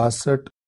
62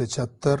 75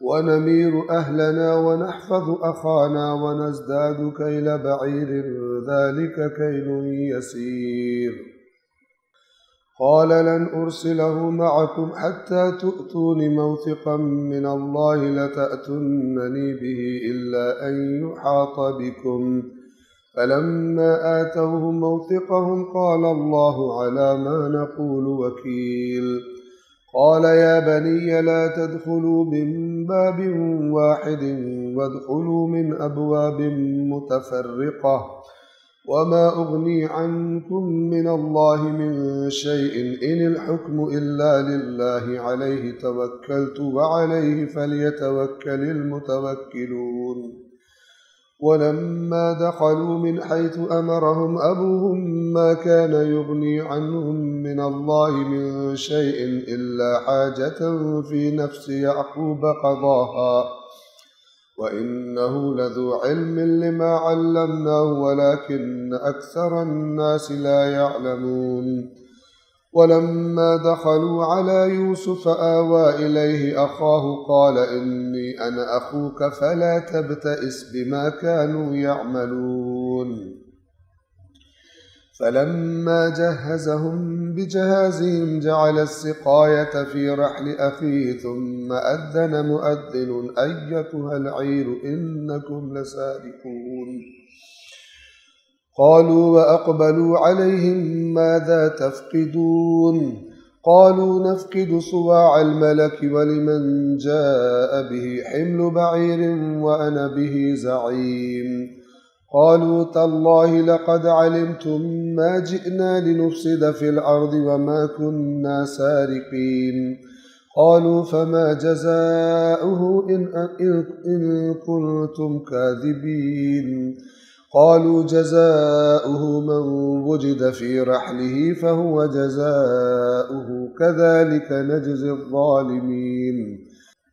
ونمير أهلنا ونحفظ أخانا ونزداد كيل بعير ذلك كيل يسير. قال لن أرسله معكم حتى تؤتون موثقا من الله لتأتونني به إلا أن يحاط بكم. فلما آتوه موثقهم قال الله على ما نقول وكيل. قال يا بني لا تدخلوا من باب واحد وادخلوا من أبواب متفرقة وما أغني عنكم من الله من شيء إن الحكم إلا لله عليه توكلت وعليه فليتوكل المتوكلون. ولما دخلوا من حيث أمرهم أبوهم ما كان يغني عنهم من الله من شيء إلا حاجة في نفس يعقوب قضاها وإنه لذو علم لما علمناه ولكن أكثر الناس لا يعلمون. ولما دخلوا على يوسف آوى إليه أخاه قال إني أنا أخوك فلا تبتئس بما كانوا يعملون. فلما جهزهم بجهازهم جعل السقاية في رحل أخيه ثم أذن مؤذن أيتها العير إنكم لسارقون. قالوا وأقبلوا عليهم ماذا تفقدون. قالوا نفقد صواع الملك ولمن جاء به حمل بعير وأنا به زعيم. قالوا تالله لقد علمتم ما جئنا لنفسد في الأرض وما كنا سارقين. قالوا فما جزاؤه إن كنتم كاذبين. قالوا جزاؤه من وجد في رحله فهو جزاؤه كذلك نجزي الظالمين.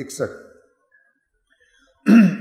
61।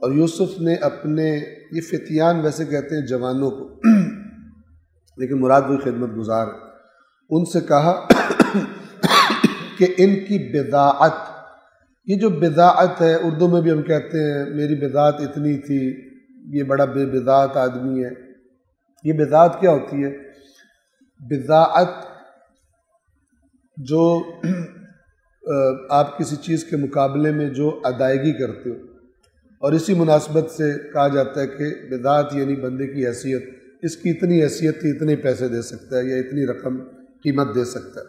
اور یوسف نے اپنے، یہ فتیان ویسے کہتے ہیں جوانوں کو لیکن مراد وہی خدمت گزار ہے، ان سے کہا کہ ان کی بضاعت، یہ جو بضاعت ہے اردو میں بھی ہم کہتے ہیں میری بضاعت اتنی تھی، یہ بڑا بے بضاعت آدمی ہے۔ یہ بضاعت کیا ہوتی ہے؟ بضاعت جو آپ کسی چیز کے مقابلے میں جو ادائیگی کرتے ہو، اور اسی مناسبت سے کہا جاتا ہے کہ بضاعت یعنی بندے کی حیثیت، اس کی اتنی حیثیت تھی، اتنے پیسے دے سکتا ہے یا اتنی رقم قیمت دے سکتا ہے۔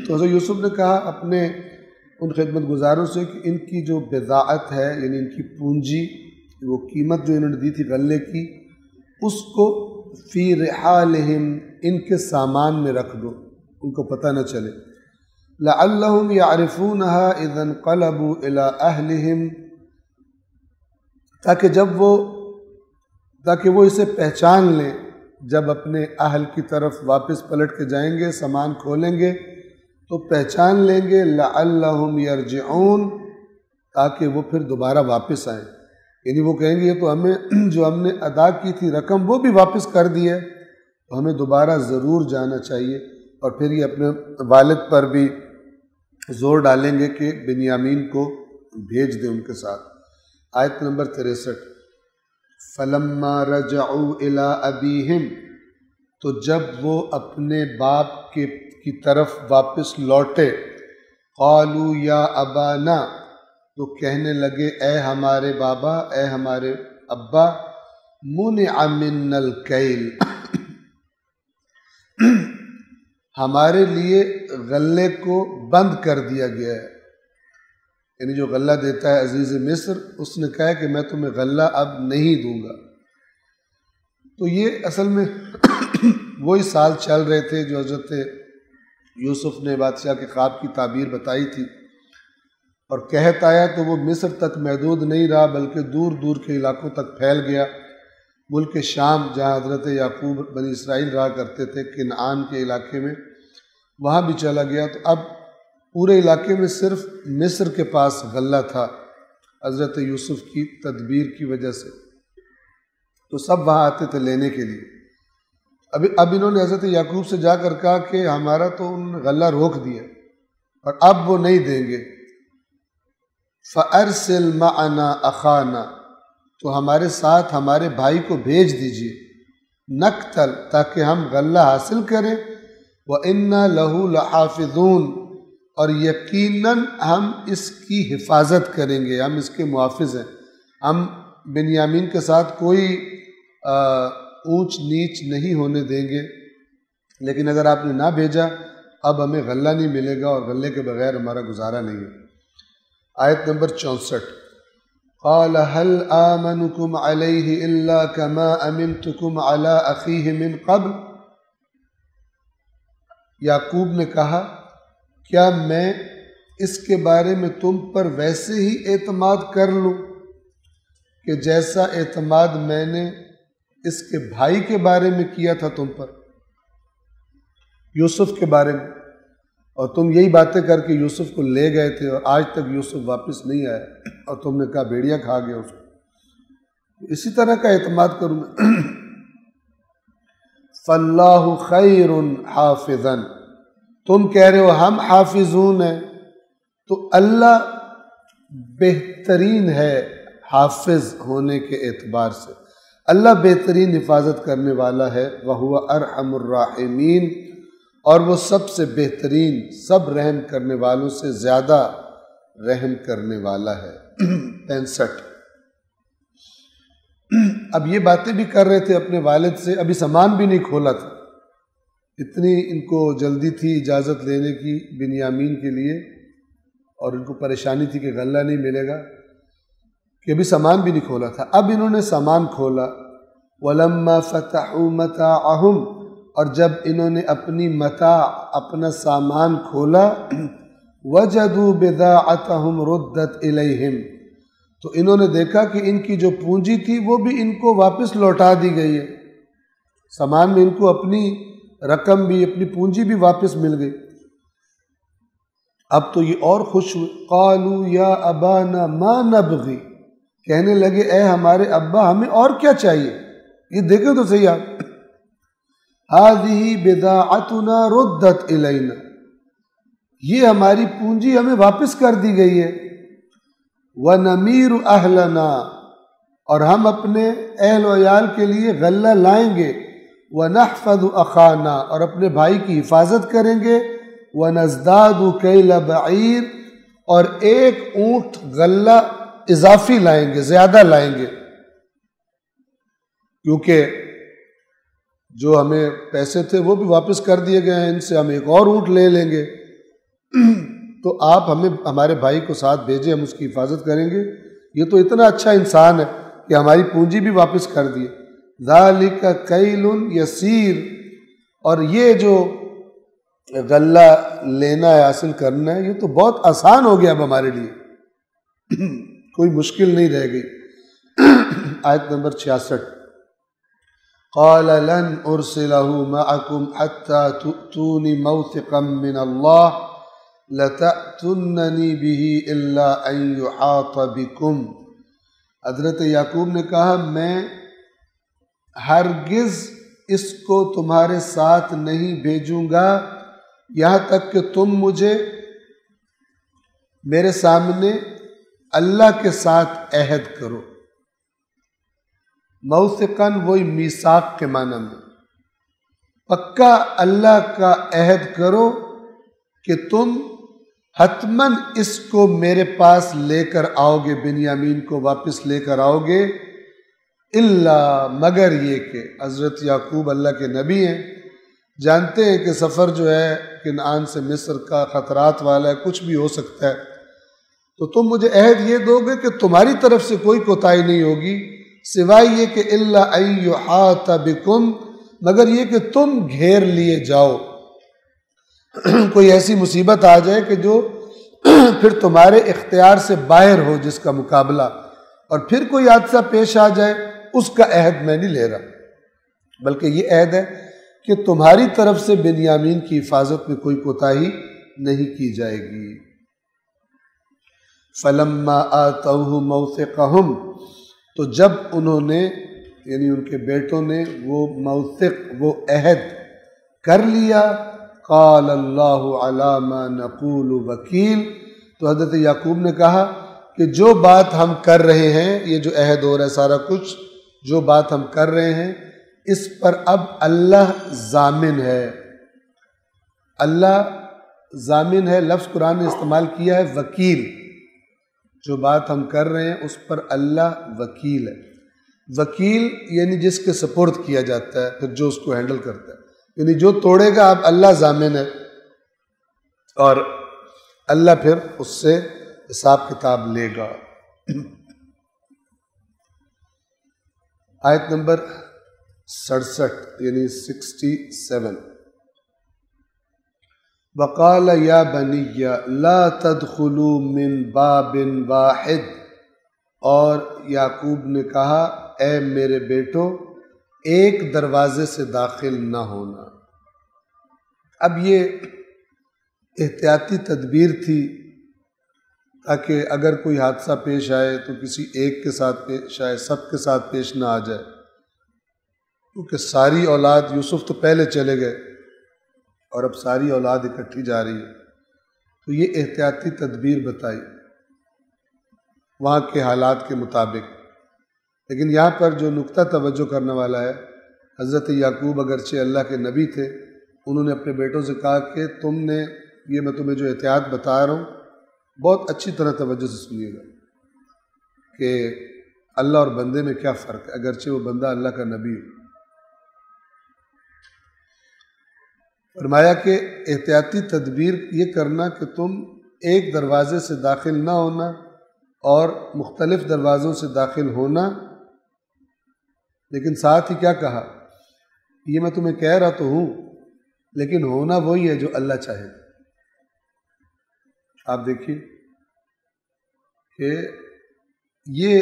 تو حضرت یوسف نے کہا اپنے ان خدمت گزاروں سے کہ ان کی جو بضاعت ہے یعنی ان کی پونجی، وہ قیمت جو انہوں نے دی تھی غلے کی، اس کو فی رحالہم، ان کے سامان میں رکھ دو، ان کو پتہ نہ چلے۔ لعلہم یعرفونہا اذا انقلبوا الی اہلہم، تاکہ وہ اسے پہچان لیں جب اپنے اہل کی طرف واپس پلٹ کے جائیں گے، سامان کھولیں گے تو پہچان لیں گے۔ لعلہم یرجعون، تاکہ وہ پھر دوبارہ واپس آئیں، یعنی وہ کہیں گے یہ تو ہمیں جو ہم نے ادا کی تھی رقم وہ بھی واپس کر دی ہے، تو ہمیں دوبارہ ضرور جانا چاہیے۔ اور پھر یہ اپنے والد پر بھی زور ڈالیں گے کہ بنیامین کو بھیج دیں ان کے ساتھ۔ آیت نمبر 63، فَلَمَّا رَجَعُوا إِلَىٰ أَبِيهِمْ، تو جب وہ اپنے باپ کی طرف واپس لوٹے، قَالُوا يَا أَبَانَا، تو کہنے لگے اے ہمارے بابا، اے ہمارے ابا، مُنِعَ مِنَّا الْكَيْلُ، ہمارے لیے غلے کو بند کر دیا گیا ہے، یعنی جو غلہ دیتا ہے عزیز مصر، اس نے کہا کہ میں تمہیں غلہ اب نہیں دوں گا۔ تو یہ اصل میں وہی سال چل رہے تھے جو حضرت یوسف نے بادشاہ کے خواب کی تعبیر بتائی تھی، اور قحط آیا تو وہ مصر تک محدود نہیں رہا بلکہ دور دور کے علاقوں تک پھیل گیا۔ ملک شام جہاں حضرت یعقوب بنی اسرائیل رہا کرتے تھے، کنعان کے علاقے میں، وہاں بھی چلا گیا۔ تو اب پورے علاقے میں صرف مصر کے پاس غلہ تھا حضرت یوسف کی تدبیر کی وجہ سے، تو سب وہاں آتے تھے لینے کے لیے۔ اب انہوں نے حضرت یعقوب سے جا کر کہا کہ ہمارا تو ان غلہ روک دیا اور اب وہ نہیں دیں گے۔ فَأَرْسِلْ مَعَنَا أَخَانَا، تو ہمارے ساتھ ہمارے بھائی کو بھیج دیجئے، نقتل، تاکہ ہم غلہ حاصل کریں، وَإِنَّا لَهُ لَحَافِظُونَ، اور یقیناً ہم اس کی حفاظت کریں گے، ہم اس کے محافظ ہیں، ہم بنیامین کے ساتھ کوئی اونچ نیچ نہیں ہونے دیں گے، لیکن اگر آپ نے نہ بھیجا اب ہمیں غلہ نہیں ملے گا اور غلے کے بغیر ہمارا گزارا نہیں ہے۔ آیت نمبر 64، قال هل آمنكم عليه إلا كما أمنتكم على أخيه من قبل، یعقوب نے کہا کیا میں اس کے بارے میں تم پر ویسے ہی اعتماد کر لوں کہ جیسا اعتماد میں نے اس کے بھائی کے بارے میں کیا تھا تم پر، یوسف کے بارے میں، اور تم یہی باتیں کر کے یوسف کو لے گئے تھے اور آج تک یوسف واپس نہیں آیا، اور تم نے کہا بھیڑیا کھا گیا اس کو، اسی طرح کا اعتماد کروں میں۔ فَاللَّهُ خَيْرٌ حَافِظًا، تم کہہ رہے ہو ہم حافظون ہیں، تو اللہ بہترین ہے حافظ ہونے کے اعتبار سے، اللہ بہترین حفاظت کرنے والا ہے، وَهُوَ أَرْحَمُ الرَّاحِمِينَ، اور وہ سب سے بہترین، سب رحم کرنے والوں سے زیادہ رحم کرنے والا ہے۔ 65، اب یہ باتیں بھی کر رہے تھے اپنے والد سے، ابھی سامان بھی نہیں کھولا تھا، اتنی ان کو جلدی تھی اجازت لینے کی بنیامین کے لیے، اور ان کو پریشانی تھی کہ غلہ نہیں ملے گا، کہ ابھی سامان بھی نہیں کھولا تھا۔ اب انہوں نے سامان کھولا، وَلَمَّا فَتَحُوا مَتَاعَهُمْ، اور جب انہوں نے اپنی متاع، اپنا سامان کھولا، وَجَدُوا بِضَاعَتَهُمْ رُدَّتْ إِلَيْهِمْ، تو انہوں نے دیکھا کہ ان کی جو پونجی تھی وہ بھی ان کو واپس لوٹا دی گئی ہے، سامان میں ان کو اپنی رقم بھی، اپنی پونجی بھی واپس مل گئی۔ اب تو یہ اور خوش ہوئے. قالوا یا ابانا ما نبغی، کہنے لگے اے ہمارے ابا ہمیں اور کیا چاہیے. یہ دیکھیں تو صحیح آپ، هذه بضاعتنا ردت الینا، یہ ہماری پونجی ہمیں واپس کر دی گئی ہے. وَنَمِيرُ أَهْلَنَا، اور ہم اپنے اہل و عیال کے لیے غلہ لائیں گے. وَنَحْفَظُ أَخَانَا، اور اپنے بھائی کی حفاظت کریں گے. وَنَزْدَادُ كَيْلَ بَعِيرٍ، اور ایک اونٹ غلہ اضافی لائیں گے، زیادہ لائیں گے، کیونکہ جو ہمیں پیسے تھے وہ بھی واپس کر دیے گئے ہیں، ان سے ہم ایک اور اونٹ لے لیں گے. تو آپ ہمیں ہمارے بھائی کو ساتھ بھیجیں، ہم اس کی حفاظت کریں گے. یہ تو اتنا اچھا انسان ہے کہ ہماری پونجی بھی واپس کر دیے. ذَلِكَ كَيْلٌ يَسِيرٌ، اور یہ جو غلہ لینا ہے، حاصل کرنا ہے، یہ تو بہت آسان ہو گیا اب ہمارے لیے، کوئی مشکل نہیں رہ گئی. آیت نمبر 66. قَالَ لَنْ أُرْسِلَهُ مَعَكُمْ حَتَّى تُؤْتُونِ مَوْثِقًا مِّنَ اللَّهِ لَتَأْتُنَّنِي بِهِ إِلَّا أَن يُحَاطَ بِكُمْ. حضرت یعقوب نے کہا میں ہرگز اس کو تمہارے ساتھ نہیں بھیجوں گا یہاں تک کہ تم مجھے میرے سامنے اللہ کے ساتھ عہد کرو. موثقاً وہی میثاق کے معنی میں، پکا اللہ کا عہد کرو کہ تم حتماً اس کو میرے پاس لے کر آؤ گے، بنیامین کو واپس لے کر آؤ گے. اللہ، مگر یہ کہ حضرت یعقوب اللہ کے نبی ہیں، جانتے ہیں کہ سفر جو ہے کنعان سے مصر کا خطرات والا ہے، کچھ بھی ہو سکتا ہے. تو تم مجھے عہد یہ دو گے کہ تمہاری طرف سے کوئی کوتاہی نہیں ہوگی، سوائے یہ کہ الا ان یحاط بکم، مگر یہ کہ تم گھیر لیے جاؤ، کوئی ایسی مصیبت آ جائے کہ جو پھر تمہارے اختیار سے باہر ہو، جس کا مقابلہ، اور پھر کوئی حادثہ پیش آ جائے، اس کا عہد میں نہیں لے رہا، بلکہ یہ عہد ہے کہ تمہاری طرف سے بنیامین کی حفاظت میں کوئی کوتاہی نہیں کی جائے گی. فَلَمَّا آتَوْهُ مَوْثِقَهُمْ، تو جب انہوں نے یعنی ان کے بیٹوں نے وہ موثق، وہ عہد کر لیا، قال اللہ علی ما نقول وکیل، تو حضرت یعقوب نے کہا کہ جو بات ہم کر رہے ہیں، یہ جو عہد ہو رہا ہے سارا کچھ، جو بات ہم کر رہے ہیں اس پر اب اللہ ضامن ہے. اللہ ضامن ہے، لفظ قرآن نے استعمال کیا ہے وکیل. جو بات ہم کر رہے ہیں اس پر اللہ وکیل ہے. وکیل یعنی جس کے سپرد کیا جاتا ہے، پھر جو اس کو ہینڈل کرتا ہے، یعنی جو توڑے گا اب اللہ ضامن ہے، اور اللہ پھر اس سے حساب کتاب لے گا. آیت نمبر 67 یعنی 67. وقال یا بنی لا تدخلوا من باب واحد، اور یعقوب نے کہا اے میرے بیٹو ایک دروازے سے داخل نہ ہونا. اب یہ احتیاطی تدبیر تھی تاکہ اگر کوئی حادثہ پیش آئے تو کسی ایک کے ساتھ پیش آئے، سب کے ساتھ پیش نہ آ جائے، کیونکہ ساری اولاد، یوسف تو پہلے چلے گئے اور اب ساری اولاد اکٹھی جا رہی ہے. تو یہ احتیاطی تدبیر بتائی وہاں کے حالات کے مطابق. لیکن یہاں پر جو نقطہ توجہ کرنے والا ہے، حضرت یعقوب اگرچہ اللہ کے نبی تھے، انہوں نے اپنے بیٹوں سے کہا کہ تم نے یہ میں تمہیں جو احتیاط بتا رہا ہوں بہت اچھی طرح توجہ سے سنیے گا کہ اللہ اور بندے میں کیا فرق ہے، اگرچہ وہ بندہ اللہ کا نبی ہو. فرمایا کہ احتیاطی تدبیر یہ کرنا کہ تم ایک دروازے سے داخل نہ ہونا اور مختلف دروازوں سے داخل ہونا. لیکن ساتھ ہی کیا کہا، یہ میں تمہیں کہہ رہا تو ہوں لیکن ہونا وہی ہے جو اللہ چاہے. آپ دیکھیے کہ یہ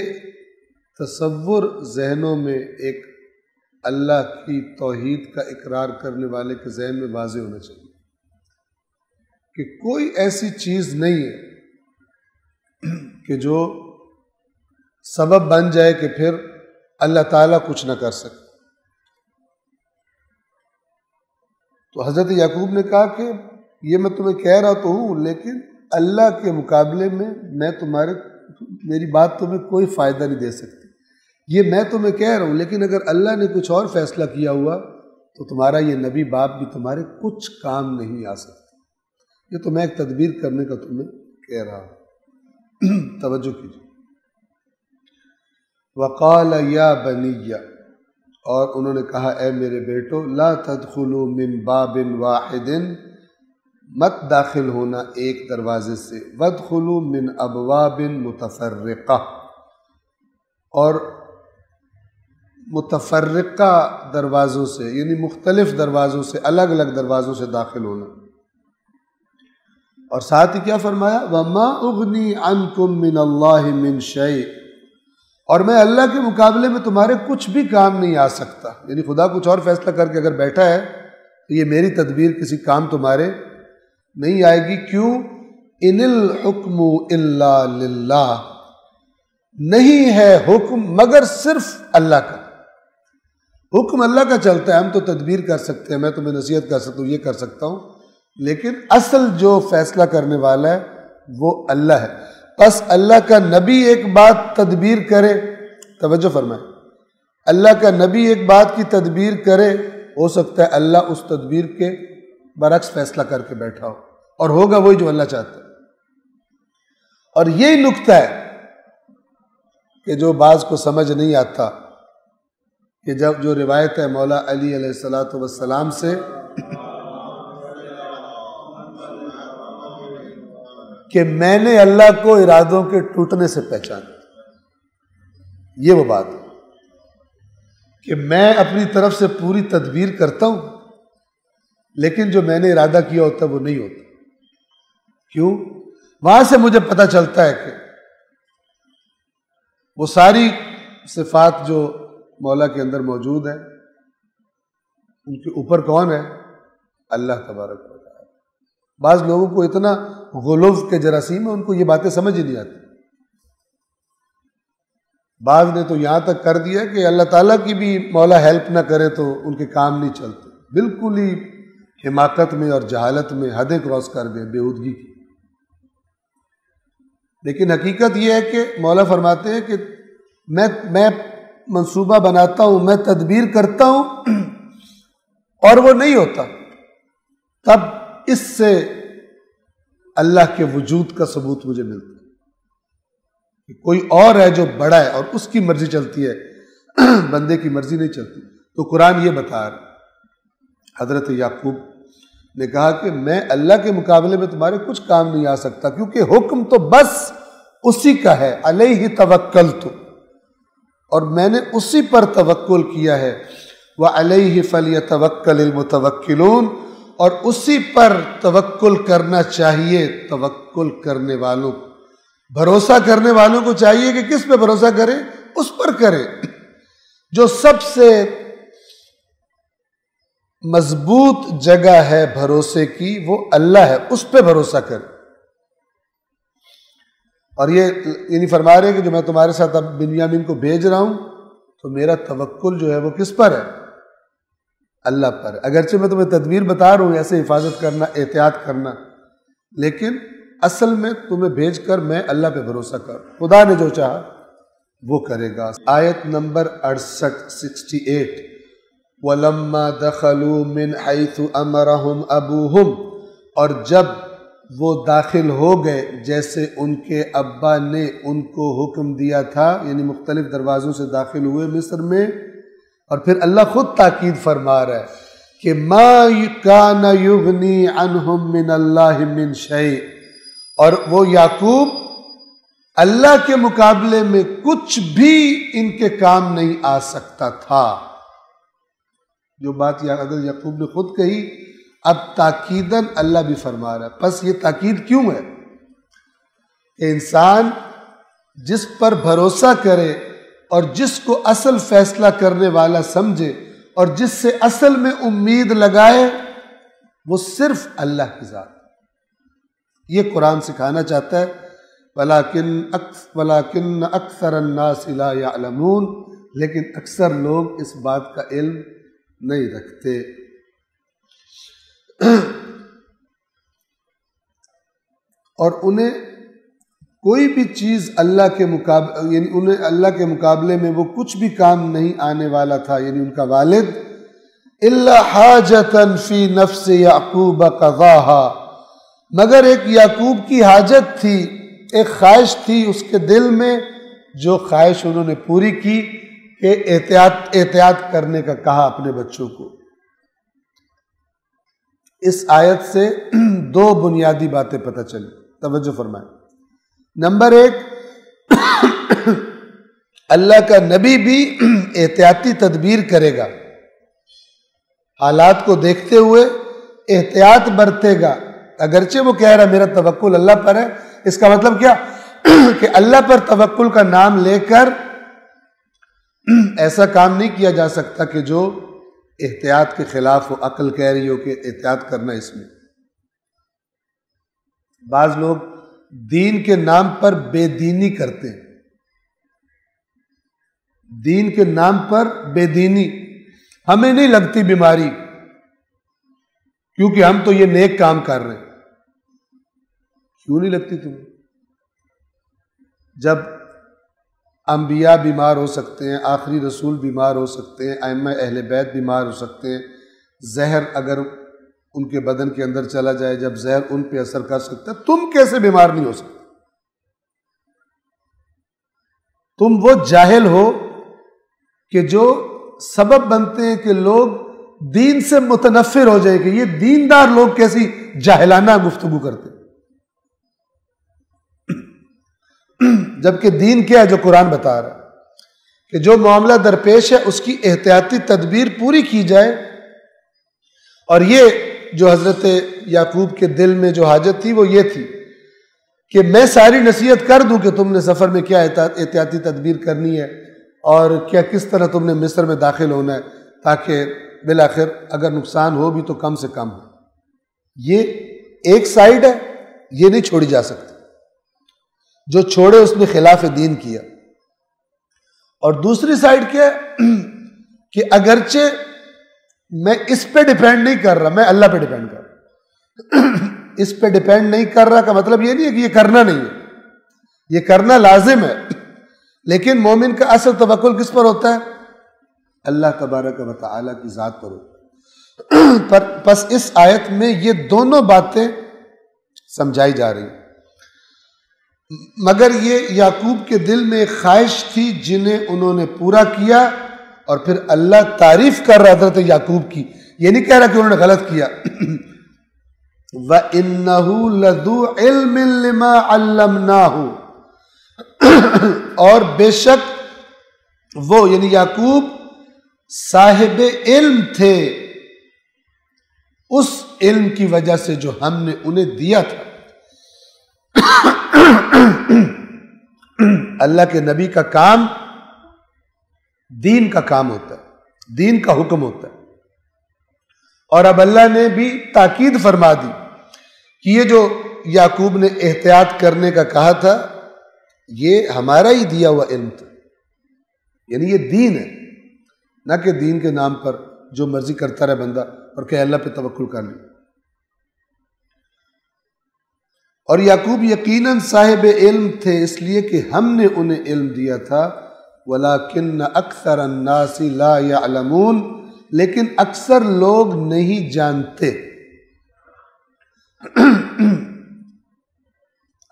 تصور ذہنوں میں ایک اللہ کی توحید کا اقرار کرنے والے کے ذہن میں واضح ہونا چاہیے کہ کوئی ایسی چیز نہیں ہے کہ جو سبب بن جائے کہ پھر اللہ تعالیٰ کچھ نہ کر سکے. تو حضرت یعقوب نے کہا کہ یہ میں تمہیں کہہ رہا تو ہوں، لیکن اللہ کے مقابلے میں میری بات تمہیں کوئی فائدہ نہیں دے سکتی. یہ میں تمہیں کہہ رہا ہوں، لیکن اگر اللہ نے کچھ اور فیصلہ کیا ہوا تو تمہارا یہ نبی باپ بھی تمہارے کچھ کام نہیں آ سکتا. یہ تو میں ایک تدبیر کرنے کا تمہیں کہہ رہا ہوں. توجہ کیجیے. وقال یا بنی، اور انہوں نے کہا اے میرے بیٹو، لا تدخلوا من باب واحد، مت داخل ہونا ایک دروازے سے، وادخلوا من ابواب متفرقہ، اور متفرقہ دروازوں سے یعنی مختلف دروازوں سے، الگ الگ دروازوں سے داخل ہونا. اور ساتھ ہی کیا فرمایا؟ وَمَا أُغْنِي عَنْكُم مِّنَ اللَّهِ مِّن شَيْءٍ، اور میں اللہ کے مقابلے میں تمہارے کچھ بھی کام نہیں آ سکتا. یعنی خدا کچھ اور فیصلہ کر کے اگر بیٹھا ہے تو یہ میری تدبیر کسی کام تمہارے نہیں آئے گی. کیوں؟ ان الحکم الا للہ، نہیں ہے حکم مگر صرف اللہ کا. حکم اللہ کا چلتا ہے، ہم تو تدبیر کر سکتے ہیں، میں تمہیں نصیحت کر سکتا ہوں، یہ کر سکتا ہوں، لیکن اصل جو فیصلہ کرنے والا ہے وہ اللہ ہے. بس اللہ کا نبی ایک بات تدبیر کرے، توجہ فرمائیں، اللہ کا نبی ایک بات کی تدبیر کرے، ہو سکتا ہے اللہ اس تدبیر کے برعکس فیصلہ کر کے بیٹھا ہو، اور ہوگا وہی جو اللہ چاہتا ہے. اور یہی نکتہ ہے کہ جو بعض کو سمجھ نہیں آتا، کہ جب جو روایت ہے مولا علی علیہ السلام سے کہ میں نے اللہ کو ارادوں کے ٹوٹنے سے پہچانا، یہ وہ بات ہے کہ میں اپنی طرف سے پوری تدبیر کرتا ہوں، لیکن جو میں نے ارادہ کیا ہوتا ہے وہ نہیں ہوتا. کیوں؟ وہاں سے مجھے پتہ چلتا ہے کہ وہ ساری صفات جو مولا کے اندر موجود ہیں، ان کے اوپر کون ہے؟ اللہ تبارک و تعالیٰ. بعض لوگوں کو اتنا غلو کے جراثیم ہے، ان کو یہ باتیں سمجھ ہی نہیں آتی. بعض نے تو یہاں تک کر دیا کہ اللہ تعالیٰ کی بھی مولا ہیلپ نہ کرے تو ان کے کام نہیں چلتے. بالکل ہی حماقت میں اور جہالت میں حدیں کراس کر گئے، بےہودگی کی. لیکن حقیقت یہ ہے کہ مولا فرماتے ہیں کہ میں منصوبہ بناتا ہوں، میں تدبیر کرتا ہوں، اور وہ نہیں ہوتا، تب اس سے اللہ کے وجود کا ثبوت مجھے ملتا ہے کہ کوئی اور ہے جو بڑا ہے اور اس کی مرضی چلتی ہے، بندے کی مرضی نہیں چلتی. تو قرآن یہ بتا رہا. حضرت یعقوب نے کہا کہ میں اللہ کے مقابلے میں تمہارے کچھ کام نہیں آ سکتا، کیونکہ حکم تو بس اسی کا ہے، علیہ توکلت، اور میں نے اسی پر توکل کیا ہے. وعلیہ فلیتوکل المتوکلون، اور اسی پر توکل کرنا چاہیے توکل کرنے والوں کو. بھروسہ کرنے والوں کو چاہیے کہ کس پہ بھروسہ کریں؟ اس پر کریں جو سب سے مضبوط جگہ ہے بھروسے کی، وہ اللہ ہے، اس پہ بھروسہ کریں. اور یہ یعنی فرما رہے ہیں کہ جو میں تمہارے ساتھ اب بنیامین کو بھیج رہا ہوں تو میرا توکل جو ہے وہ کس پر ہے؟ اللہ پر. اگرچہ میں تمہیں تدبیر بتا رہا ہوں ایسے حفاظت کرنا، احتیاط کرنا، لیکن اصل میں تمہیں بھیج کر میں اللہ پہ بھروسہ کر. خدا نے جو چاہا وہ کرے گا. آیت نمبر 68 وَلَمَّا دَخَلُوا مِنْ حَيْثُ أَمَرَهُمْ أَبُوهُمْ، اور جب وہ داخل ہو گئے جیسے ان کے ابا نے ان کو حکم دیا تھا، یعنی مختلف دروازوں سے داخل ہوئے مصر میں. اور پھر اللہ خود تاکید فرما رہا ہے کہ مَا كَانَ يُغْنِي عَنْهُمْ مِنَ اللَّهِ مِنْ شَيْءٍ، اور وہ یعقوب اللہ کے مقابلے میں کچھ بھی ان کے کام نہیں آ سکتا تھا. جو بات حضرت یعقوب نے خود کہی، اب تاکیداً اللہ بھی فرما رہا ہے. پس یہ تاکید کیوں ہے کہ انسان جس پر بھروسہ کرے اور جس کو اصل فیصلہ کرنے والا سمجھے اور جس سے اصل میں امید لگائے، وہ صرف اللہ کی ذات. یہ قرآن سکھانا چاہتا ہے. وَلَكِنَّ أَكْثَرَ النَّاسِ لَا يَعْلَمُونَ، لیکن اکثر لوگ اس بات کا علم نہیں رکھتے. اور انہیں کوئی بھی چیز اللہ کے مقابلے، یعنی انہیں اللہ کے مقابلے میں وہ کچھ بھی کام نہیں آنے والا تھا، یعنی ان کا والد، إِلَّا حَاجَةً فِي نَفْسِ يَعْقُوبَ قَضَاهَا، مگر ایک یعقوب کی حاجت تھی، ایک خواہش تھی اس کے دل میں، جو خواہش انہوں نے پوری کی کہ احتیاط کرنے کا کہا اپنے بچوں کو. اس آیت سے دو بنیادی باتیں پتہ چلی، توجہ فرمائیں. نمبر ایک، اللہ کا نبی بھی احتیاطی تدبیر کرے گا، حالات کو دیکھتے ہوئے احتیاط برتے گا. اگرچہ وہ کہہ رہا میرا توکل اللہ پر ہے، اس کا مطلب کیا کہ اللہ پر توکل کا نام لے کر ایسا کام نہیں کیا جا سکتا کہ جو احتیاط کے خلاف ہو. عقل کہہ رہی ہو کہ احتیاط کرنا اس میں. بعض لوگ دین کے نام پر بے دینی کرتے ہیں، دین کے نام پر بے دینی. ہمیں نہیں لگتی بیماری کیونکہ ہم تو یہ نیک کام کر رہے ہیں. کیوں نہیں لگتی تمہیں؟ جب انبیاء بیمار ہو سکتے ہیں، آخری رسول بیمار ہو سکتے ہیں، ائمہ اہل بیت بیمار ہو سکتے ہیں، زہر اگر ان کے بدن کے اندر چلا جائے، جب زہر ان پہ اثر کر سکتا ہے، تم کیسے بیمار نہیں ہو سکتے؟ تم وہ جاہل ہو کہ جو سبب بنتے ہیں کہ لوگ دین سے متنفر ہو جائے کہ یہ دیندار لوگ کیسی جاہلانہ گفتگو کرتے، جبکہ دین کیا ہے جو قرآن بتا رہا ہے کہ جو معاملہ درپیش ہے اس کی احتیاطی تدبیر پوری کی جائے. اور یہ جو حضرت یعقوب کے دل میں جو حاجت تھی وہ یہ تھی کہ میں ساری نصیحت کر دوں کہ تم نے سفر میں کیا احتیاطی تدبیر کرنی ہے اور کیا کس طرح تم نے مصر میں داخل ہونا ہے، تاکہ بالآخر اگر نقصان ہو بھی تو کم سے کم ہو. یہ ایک سائیڈ ہے، یہ نہیں چھوڑی جا سکتی. جو چھوڑے اس نے خلاف دین کیا. اور دوسری سائیڈ کیا ہے کہ اگرچہ میں اس پہ ڈیپینڈ نہیں کر رہا، میں اللہ پہ ڈیپینڈ کر رہا. اس پہ ڈیپینڈ نہیں کر رہا کا مطلب یہ نہیں ہے کہ یہ کرنا نہیں ہے، یہ کرنا لازم ہے. لیکن مومن کا اصل توکل کس پر ہوتا ہے؟ اللہ تبارک و تعالیٰ کی ذات پر ہوتا ہے. پس اس آیت میں یہ دونوں باتیں سمجھائی جا رہی ہیں. مگر یہ یعقوب کے دل میں ایک خواہش تھی جنہیں انہوں نے پورا کیا. اور پھر اللہ تعریف کر رہا حضرت یعقوب کی، یہ نہیں کہہ رہا کہ انہوں نے غلط کیا. وَإِنَّهُ لَذُو عِلْمٍ لِمَا عَلَّمْنَاهُ، اور بے شک وہ یعنی یعقوب صاحب علم تھے اس علم کی وجہ سے جو ہم نے انہیں دیا تھا. اللہ کے نبی کا کام دین کا کام ہوتا ہے، دین کا حکم ہوتا ہے. اور اب اللہ نے بھی تاکید فرما دی کہ یہ جو یعقوب نے احتیاط کرنے کا کہا تھا یہ ہمارا ہی دیا ہوا علم تھا، یعنی یہ دین ہے، نہ کہ دین کے نام پر جو مرضی کرتا رہے بندہ اور کہ اللہ پہ توکل کر لے. اور یعقوب یقیناً صاحب علم تھے اس لیے کہ ہم نے انہیں علم دیا تھا. وَلَكِنَّ أَكْثَرَ النَّاسِ لَا يَعْلَمُونَ، لیکن اکثر لوگ نہیں جانتے.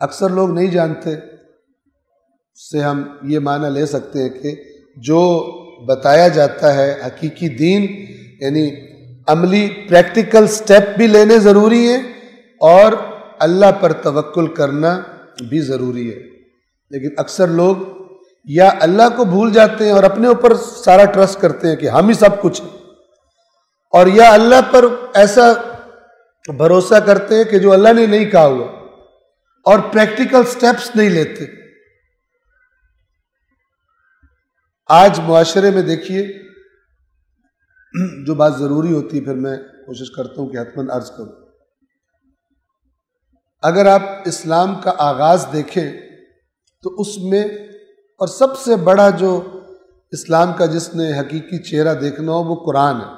اکثر لوگ نہیں جانتے سے ہم یہ معنی لے سکتے ہیں کہ جو بتایا جاتا ہے حقیقی دین، یعنی عملی پریکٹیکل سٹیپ بھی لینے ضروری ہیں اور اللہ پر توکل کرنا بھی ضروری ہے. لیکن اکثر لوگ یا اللہ کو بھول جاتے ہیں اور اپنے اوپر سارا ٹرسٹ کرتے ہیں کہ ہم ہی سب کچھ ہیں، اور یا اللہ پر ایسا بھروسہ کرتے ہیں کہ جو اللہ نے نہیں کہا ہوا، اور پریکٹیکل سٹیپس نہیں لیتے. آج معاشرے میں دیکھیے جو بات ضروری ہوتی ہے، پھر میں کوشش کرتا ہوں کہ حتماً عرض کروں. اگر آپ اسلام کا آغاز دیکھیں تو اس میں اور سب سے بڑا جو اسلام کا جس نے حقیقی چہرہ دیکھنا ہو وہ قرآن ہے۔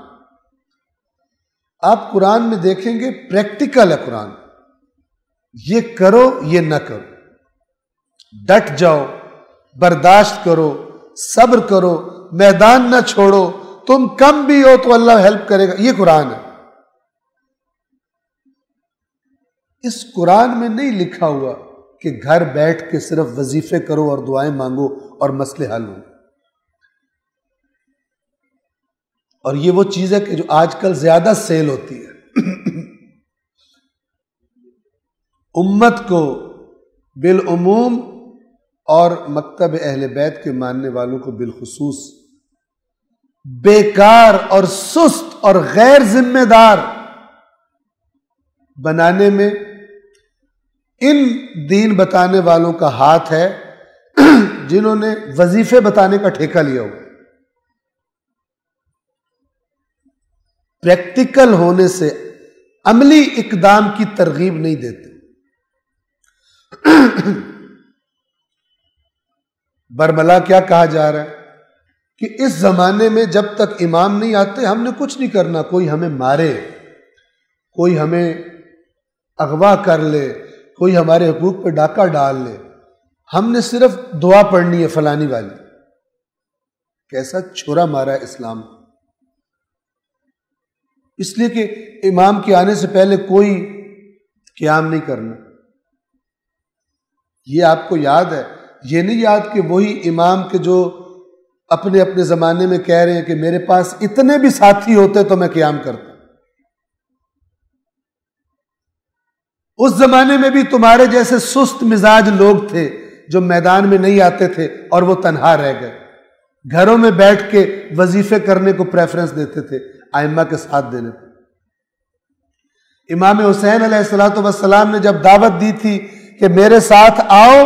آپ قرآن میں دیکھیں گے پریکٹیکل ہے قرآن، یہ کرو یہ نہ کرو، ڈٹ جاؤ، برداشت کرو، صبر کرو، میدان نہ چھوڑو، تم کم بھی ہو تو اللہ ہیلپ کرے گا، یہ قرآن ہے۔ اس قرآن میں نہیں لکھا ہوا کہ گھر بیٹھ کے صرف وظیفے کرو اور دعائیں مانگو اور مسئلے حل ہوں۔ اور یہ وہ چیز ہے کہ جو آج کل زیادہ سیل ہوتی ہے۔ امت کو بالعموم اور مکتب اہل بیت کے ماننے والوں کو بالخصوص بیکار اور سست اور غیر ذمہ دار بنانے میں ان دین بتانے والوں کا ہاتھ ہے جنہوں نے وظیفے بتانے کا ٹھیکہ لیا ہو۔ پریکٹیکل ہونے سے عملی اقدام کی ترغیب نہیں دیتے۔ برملا کیا کہا جا رہا ہے کہ اس زمانے میں جب تک امام نہیں آتے ہم نے کچھ نہیں کرنا، کوئی ہمیں مارے، کوئی ہمیں اغوا کر لے، کوئی ہمارے حقوق پہ ڈاکہ ڈال لے، ہم نے صرف دعا پڑھنی ہے فلانی والی۔ کیسا چھرا مارا ہے اسلام، اس لیے کہ امام کے آنے سے پہلے کوئی قیام نہیں کرنا۔ یہ آپ کو یاد ہے، یہ نہیں یاد کہ وہی امام کے جو اپنے اپنے زمانے میں کہہ رہے ہیں کہ میرے پاس اتنے بھی ساتھی ہوتے تو میں قیام کرتا۔ اس زمانے میں بھی تمہارے جیسے سست مزاج لوگ تھے جو میدان میں نہیں آتے تھے اور وہ تنہا رہ گئے، گھروں میں بیٹھ کے وظیفے کرنے کو پریفرنس دیتے تھے ائمہ کے ساتھ دینے تھے۔ امام حسین علیہ السلام نے جب دعوت دی تھی کہ میرے ساتھ آؤ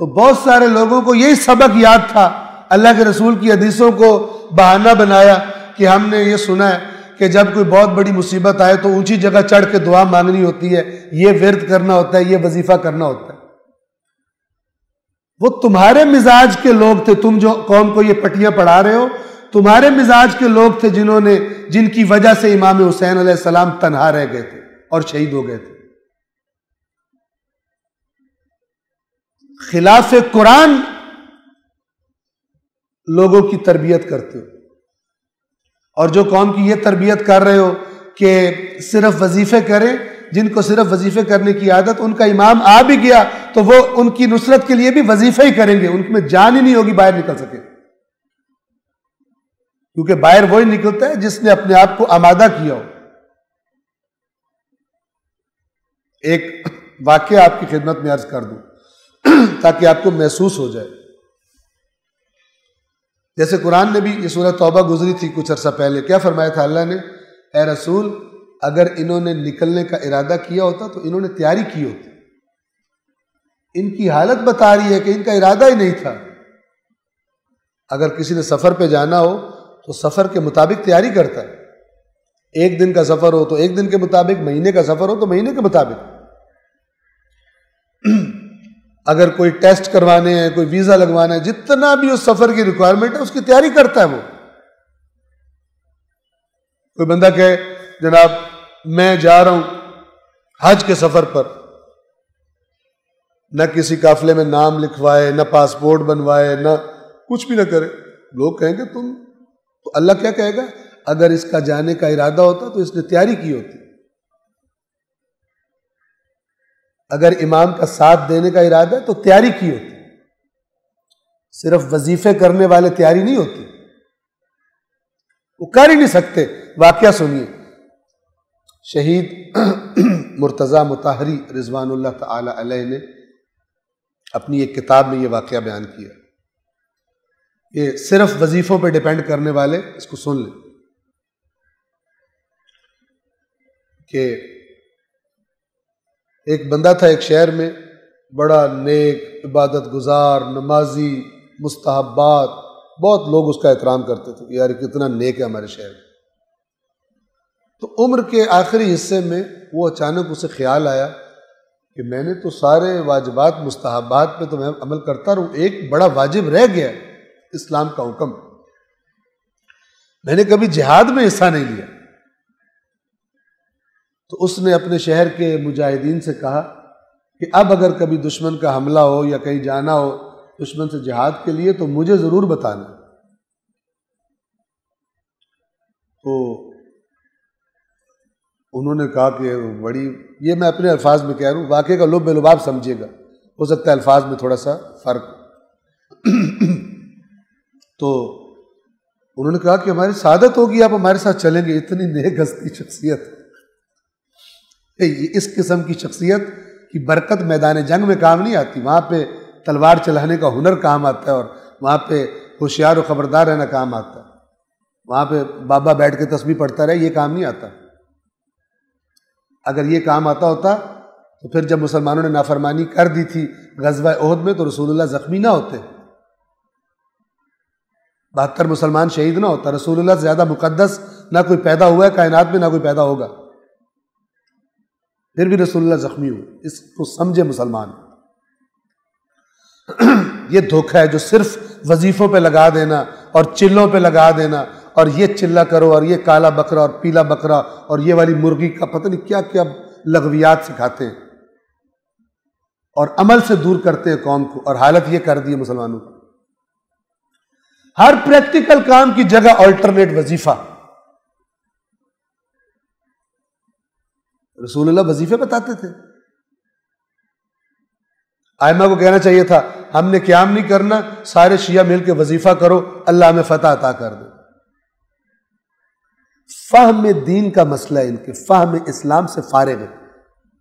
تو بہت سارے لوگوں کو یہی سبق یاد تھا، اللہ کے رسول کی حدیثوں کو بہانہ بنایا کہ ہم نے یہ سنا ہے کہ جب کوئی بہت بڑی مصیبت آئے تو اونچی جگہ چڑھ کے دعا مانگنی ہوتی ہے، یہ ورد کرنا ہوتا ہے، یہ وظیفہ کرنا ہوتا ہے۔ وہ تمہارے مزاج کے لوگ تھے، تم جو قوم کو یہ پٹیاں پڑھا رہے ہو، تمہارے مزاج کے لوگ تھے جن کی وجہ سے امام حسین علیہ السلام تنہا رہ گئے تھے اور شہید ہو گئے تھے۔ خلاف قرآن لوگوں کی تربیت کرتے ہو، اور جو قوم کی یہ تربیت کر رہے ہو کہ صرف وظیفے کریں، جن کو صرف وظیفے کرنے کی عادت، ان کا امام آ بھی گیا تو وہ ان کی نصرت کے لیے بھی وظیفے ہی کریں گے، ان میں جان ہی نہیں ہوگی باہر نکل سکے، کیونکہ باہر وہی نکلتا ہے جس نے اپنے آپ کو آمادہ کیا ہو۔ ایک واقعہ آپ کی خدمت میں عرض کر دوں تاکہ آپ کو محسوس ہو جائے۔ جیسے قرآن نے بھی یہ سورہ توبہ گزری تھی کچھ عرصہ پہلے، کیا فرمایا تھا اللہ نے؟ اے رسول، اگر انہوں نے نکلنے کا ارادہ کیا ہوتا تو انہوں نے تیاری کی ہوتی۔ ان کی حالت بتا رہی ہے کہ ان کا ارادہ ہی نہیں تھا۔ اگر کسی نے سفر پہ جانا ہو تو سفر کے مطابق تیاری کرتا ہے، ایک دن کا سفر ہو تو ایک دن کے مطابق، مہینے کا سفر ہو تو مہینے کے مطابق۔ اگر کوئی ٹیسٹ کروانے ہیں، کوئی ویزا لگوانا ہے، جتنا بھی اس سفر کی ریکوائرمنٹ ہے اس کی تیاری کرتا ہے وہ۔ کوئی بندہ کہے جناب میں جا رہا ہوں حج کے سفر پر، نہ کسی قافلے میں نام لکھوائے، نہ پاسپورٹ بنوائے، نہ کچھ بھی نہ کرے، لوگ کہیں گے تم، تو اللہ کیا کہے گا؟ اگر اس کا جانے کا ارادہ ہوتا تو اس نے تیاری کی ہوتی۔ اگر امام کا ساتھ دینے کا ارادہ ہے تو تیاری کی ہوتی، صرف وظیفے کرنے والے تیاری نہیں ہوتی، وہ کر ہی نہیں سکتے۔ واقعہ سنیے، شہید مرتضیٰ مطہری رضوان اللہ تعالی علیہ نے اپنی ایک کتاب میں یہ واقعہ بیان کیا۔ یہ صرف وظیفوں پہ ڈیپینڈ کرنے والے اس کو سن لیں کہ ایک بندہ تھا ایک شہر میں، بڑا نیک، عبادت گزار، نمازی، مستحبات، بہت لوگ اس کا احترام کرتے تھے کہ یار کتنا نیک ہے ہمارے شہر میں۔ تو عمر کے آخری حصے میں وہ اچانک اسے خیال آیا کہ میں نے تو سارے واجبات مستحبات پہ تو میں عمل کرتا رہوں، ایک بڑا واجب رہ گیا اسلام کا حکم، میں نے کبھی جہاد میں حصہ نہیں لیا۔ تو اس نے اپنے شہر کے مجاہدین سے کہا کہ اب اگر کبھی دشمن کا حملہ ہو یا کہیں جانا ہو دشمن سے جہاد کے لیے تو مجھے ضرور بتانا۔ تو انہوں نے کہا کہ بڑی، یہ میں اپنے الفاظ میں کہہ رہا ہوں، واقعے کا لب لباب سمجھیے گا، ہو سکتا ہے الفاظ میں تھوڑا سا فرق۔ تو انہوں نے کہا کہ ہماری سعادت ہوگی آپ ہمارے ساتھ چلیں گے، اتنی نیک ہستی شخصیت، اس قسم کی شخصیت کی برکت میدان جنگ میں کام نہیں آتی، وہاں پہ تلوار چلانے کا ہنر کام آتا ہے، اور وہاں پہ ہوشیار و خبردار رہنا کام آتا ہے، وہاں پہ بابا بیٹھ کے تسبیح پڑھتا رہے یہ کام نہیں آتا۔ اگر یہ کام آتا ہوتا تو پھر جب مسلمانوں نے نافرمانی کر دی تھی غزوہ احد میں تو رسول اللہ زخمی نہ ہوتے، 72 مسلمان شہید نہ ہوتا، رسول اللہ سے زیادہ مقدس نہ کوئی پیدا ہوا ہے کائنات میں، نہ کوئی پیدا ہوگا، پھر بھی رسول اللہ زخمی ہوئے۔ اس کو سمجھے مسلمان، یہ دھوکہ ہے جو صرف وظیفوں پہ لگا دینا اور چلوں پہ لگا دینا، اور یہ چلہ کرو اور یہ کالا بکرا اور پیلا بکرا اور یہ والی مرغی کا پتہ نہیں کیا کیا لغویات سکھاتے ہیں اور عمل سے دور کرتے ہیں قوم کو، اور حالت یہ کر دی ہے مسلمانوں کو۔ ہر پریکٹیکل کام کی جگہ آلٹرنیٹ وظیفہ۔ رسول اللہ وظیفے بتاتے تھے، آئمہ کو کہنا چاہیے تھا ہم نے قیام نہیں کرنا، سارے شیعہ مل کے وظیفہ کرو، اللہ ہمیں فتح عطا کر دے۔ فہم دین کا مسئلہ ہے، ان کے فہم اسلام سے فارغ ہے،